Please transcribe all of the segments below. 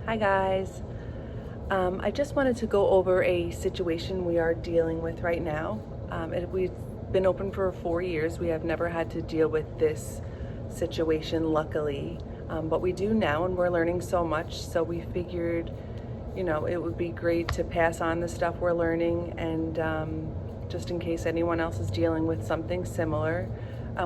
Hi guys. I just wanted to go over a situation we are dealing with right now. We've been open for 4 years. We have never had to deal with this situation, luckily, but we do now, and we're learning so much. So we figured, it would be great to pass on the stuff we're learning, and just in case anyone else is dealing with something similar.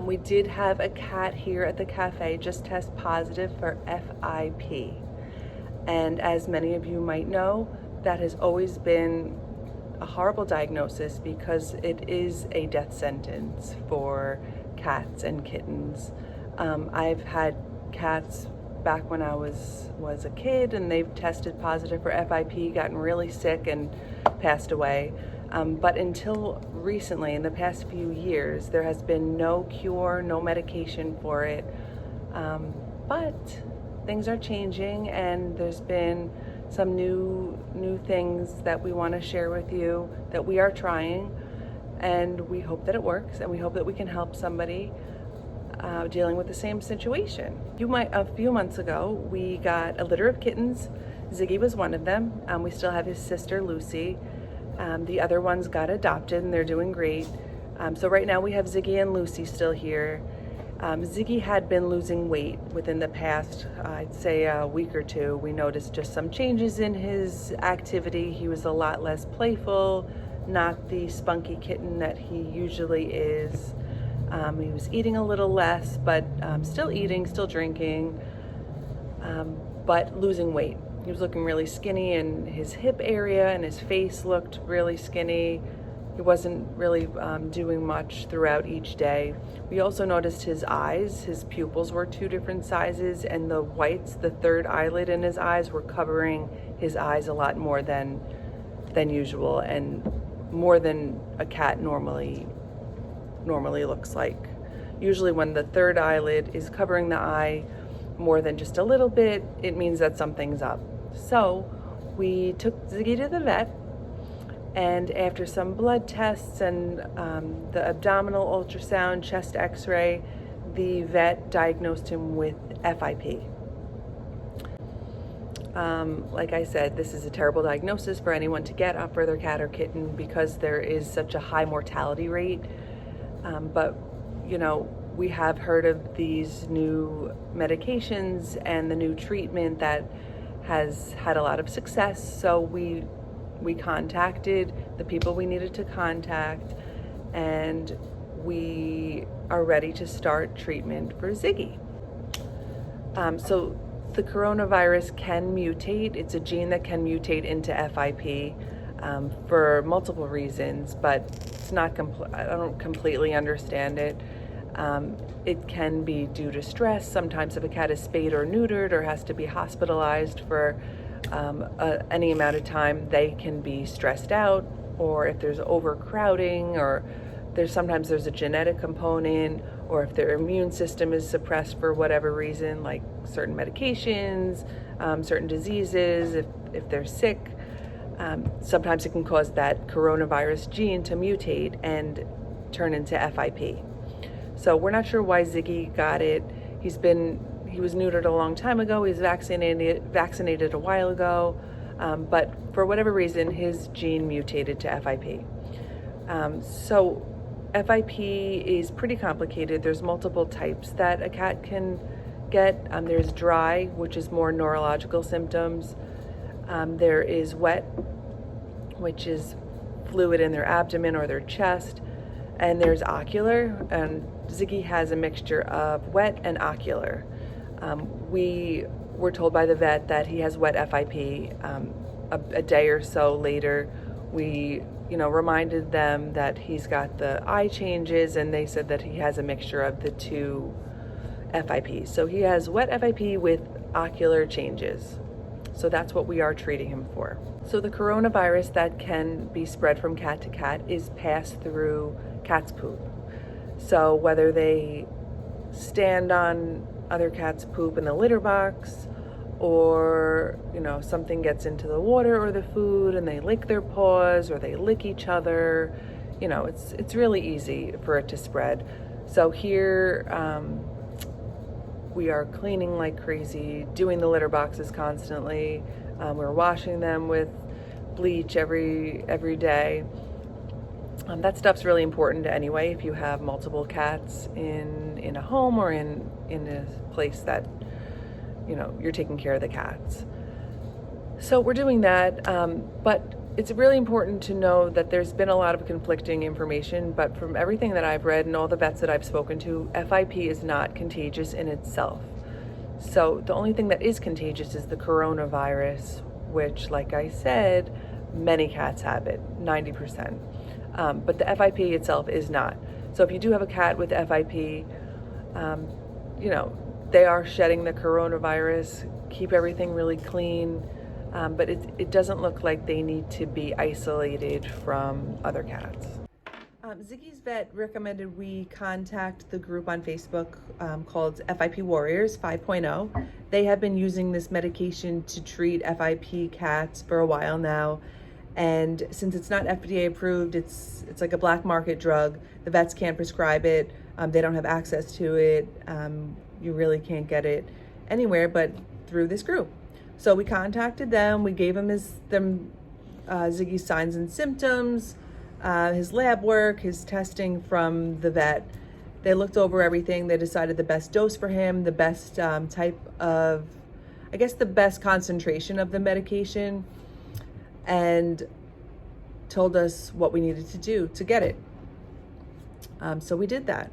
We did have a cat here at the cafe just test positive for FIP. And as many of you might know, that has always been a horrible diagnosis because it is a death sentence for cats and kittens. I've had cats back when I was a kid, and they've tested positive for FIP, gotten really sick, and passed away. But until recently, in the past few years, there has been no cure, no medication for it. But things are changing, and there's been some new things that we want to share with you that we are trying, and we hope that it works, and we hope that we can help somebody dealing with the same situation. A few months ago, we got a litter of kittens. Ziggy was one of them. We still have his sister Lucy. The other ones got adopted, and they're doing great. So right now we have Ziggy and Lucy still here. Ziggy had been losing weight within the past, I'd say a week or two. We noticed just some changes in his activity. He was a lot less playful, not the spunky kitten that he usually is. He was eating a little less, but still eating, still drinking, but losing weight. He was looking really skinny in his hip area, and his face looked really skinny. He wasn't really doing much throughout each day. We also noticed his eyes. His pupils were two different sizes, and the whites, the third eyelid in his eyes, were covering his eyes a lot more than usual, and more than a cat normally looks like. Usually when the third eyelid is covering the eye more than just a little bit, it means that something's up. So we took Ziggy to the vet, and after some blood tests and the abdominal ultrasound, chest x-ray, the vet diagnosed him with FIP. Like I said, this is a terrible diagnosis for anyone to get for their cat or kitten because there is such a high mortality rate. But, we have heard of these new medications and the new treatment that has had a lot of success. So we contacted the people we needed to contact, and we are ready to start treatment for Ziggy. So the coronavirus can mutate. It's a gene that can mutate into FIP for multiple reasons, but it's not I don't completely understand it. It can be due to stress. Sometimes if a cat is spayed or neutered or has to be hospitalized for any amount of time, they can be stressed out, or if there's overcrowding, or sometimes there's a genetic component, or if their immune system is suppressed for whatever reason, like certain medications, certain diseases, if they're sick. Sometimes it can cause that coronavirus gene to mutate and turn into FIP. So we're not sure why Ziggy got it. He was neutered a long time ago. He was vaccinated a while ago, but for whatever reason, his gene mutated to FIP. So FIP is pretty complicated. There's multiple types that a cat can get. There's dry, which is more neurological symptoms. There is wet, which is fluid in their abdomen or their chest. And there's ocular, and Ziggy has a mixture of wet and ocular. We were told by the vet that he has wet FIP. A day or so later, we reminded them that he's got the eye changes, and they said that he has a mixture of the two FIPs. So he has wet FIP with ocular changes. So that's what we are treating him for. So the coronavirus that can be spread from cat to cat is passed through cat's poop. So whether they stand on other cats' poop in the litter box, or something gets into the water or the food and they lick their paws, or they lick each other, it's really easy for it to spread. So here We are cleaning like crazy, doing the litter boxes constantly. We're washing them with bleach every day. That stuff's really important anyway if you have multiple cats in a home or in a place that, you know, you're taking care of the cats. So we're doing that, but it's really important to know that there's been a lot of conflicting information, but from everything that I've read and all the vets that I've spoken to, FIP is not contagious in itself. So the only thing that is contagious is the coronavirus, which, like I said, many cats have it, 90%. But the FIP itself is not. So if you do have a cat with FIP, you know, they are shedding the coronavirus. Keep everything really clean. But it doesn't look like they need to be isolated from other cats. Ziggy's vet recommended we contact the group on Facebook called FIP Warriors 5.0. They have been using this medication to treat FIP cats for a while now. And since it's not FDA approved, it's like a black market drug. The vets can't prescribe it. They don't have access to it. You really can't get it anywhere but through this group. So we contacted them. We gave them Ziggy's signs and symptoms, his lab work, his testing from the vet. They looked over everything. They decided the best dose for him, the best type of, I guess the best concentration of the medication, and told us what we needed to do to get it. So we did that.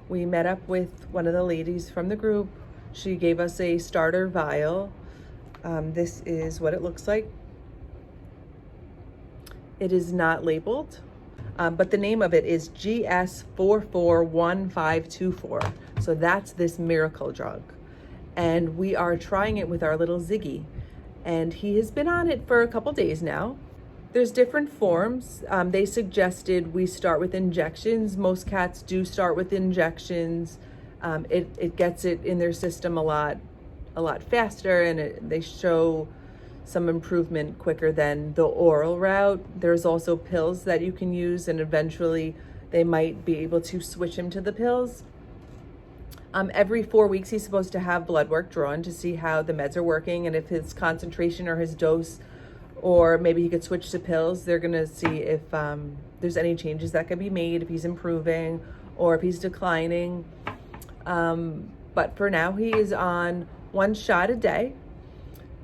We met up with one of the ladies from the group. She gave us a starter vial. This is what it looks like. It is not labeled, but the name of it is GS441524. So that's this miracle drug. And we are trying it with our little Ziggy. And he has been on it for a couple days now. There's different forms. They suggested we start with injections. Most cats do start with injections. It gets it in their system a lot faster, and they show some improvement quicker than the oral route. There's also pills that you can use, and eventually they might be able to switch him to the pills. Every 4 weeks, he's supposed to have blood work drawn to see how the meds are working, and if his concentration or his dose, or maybe he could switch to pills. They're gonna see if there's any changes that can be made, if he's improving or if he's declining. But for now, he is on 1 shot a day.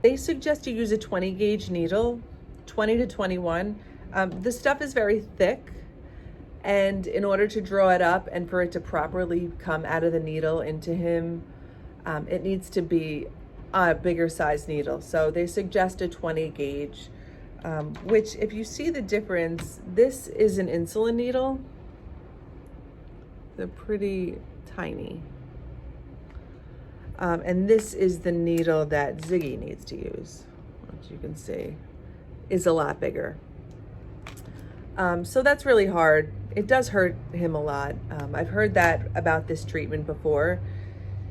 They suggest you use a 20 gauge needle, 20 to 21. The stuff is very thick, and in order to draw it up and for it to properly come out of the needle into him, it needs to be a bigger size needle. So they suggest a 20 gauge, which, if you see the difference, this is an insulin needle. They're pretty tiny. And this is the needle that Ziggy needs to use, which you can see is a lot bigger. So that's really hard. It does hurt him a lot. I've heard that about this treatment before,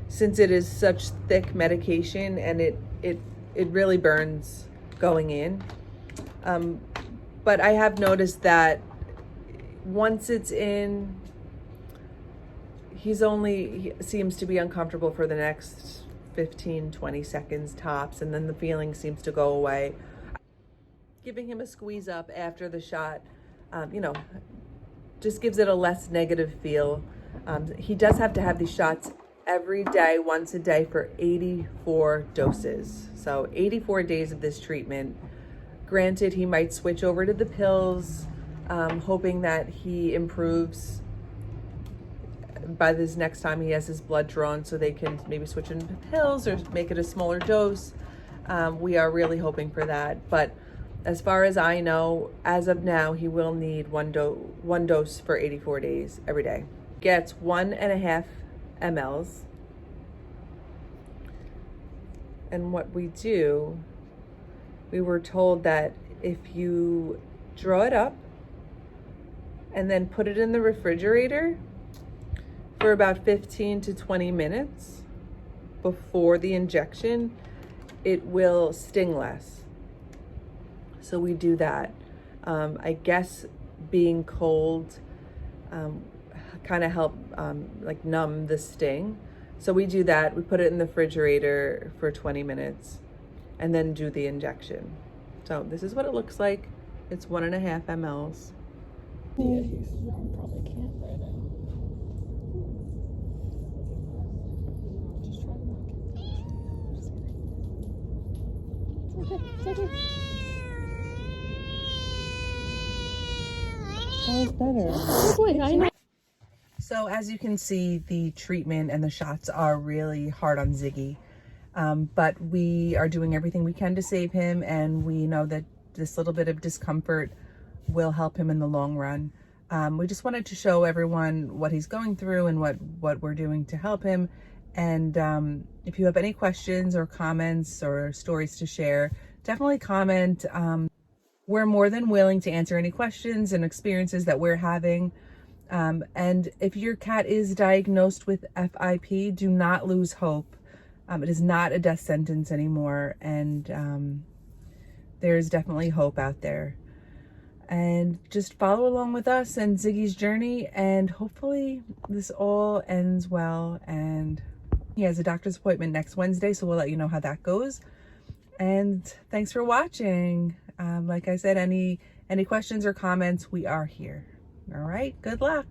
since it is such thick medication, and it really burns going in. But I have noticed that once it's in, he seems to be uncomfortable for the next 15-20 seconds tops, and then the feeling seems to go away. Giving him a squeeze up after the shot, just gives it a less negative feel. He does have to have these shots every day, once a day, for 84 doses. So 84 days of this treatment. Granted, he might switch over to the pills, hoping that he improves by this next time he has his blood drawn, so they can maybe switch into pills or make it a smaller dose. We are really hoping for that. But as far as I know, as of now, he will need one dose for 84 days every day. Gets 1.5 mLs. And what we do, we were told that if you draw it up and then put it in the refrigerator for about 15 to 20 minutes before the injection, it will sting less. So we do that. I guess being cold kind of help like numb the sting. So we do that. We put it in the refrigerator for 20 minutes and then do the injection. So this is what it looks like. It's 1.5 mLs. Yeah, he's probably can't right now. Just try to knock it. Just kidding. It's okay. That was better. Good boy, I know. So as you can see, the treatment and the shots are really hard on Ziggy. But we are doing everything we can to save him, and we know that this little bit of discomfort will help him in the long run. We just wanted to show everyone what he's going through and what we're doing to help him. And if you have any questions or comments or stories to share, definitely comment. We're more than willing to answer any questions and experiences that we're having. And if your cat is diagnosed with FIP, do not lose hope. It is not a death sentence anymore, and there's definitely hope out there. And just follow along with us and Ziggy's journey, and hopefully this all ends well. And he has a doctor's appointment next Wednesday, so we'll let you know how that goes. And thanks for watching. Like I said, any questions or comments, we are here. All right, good luck.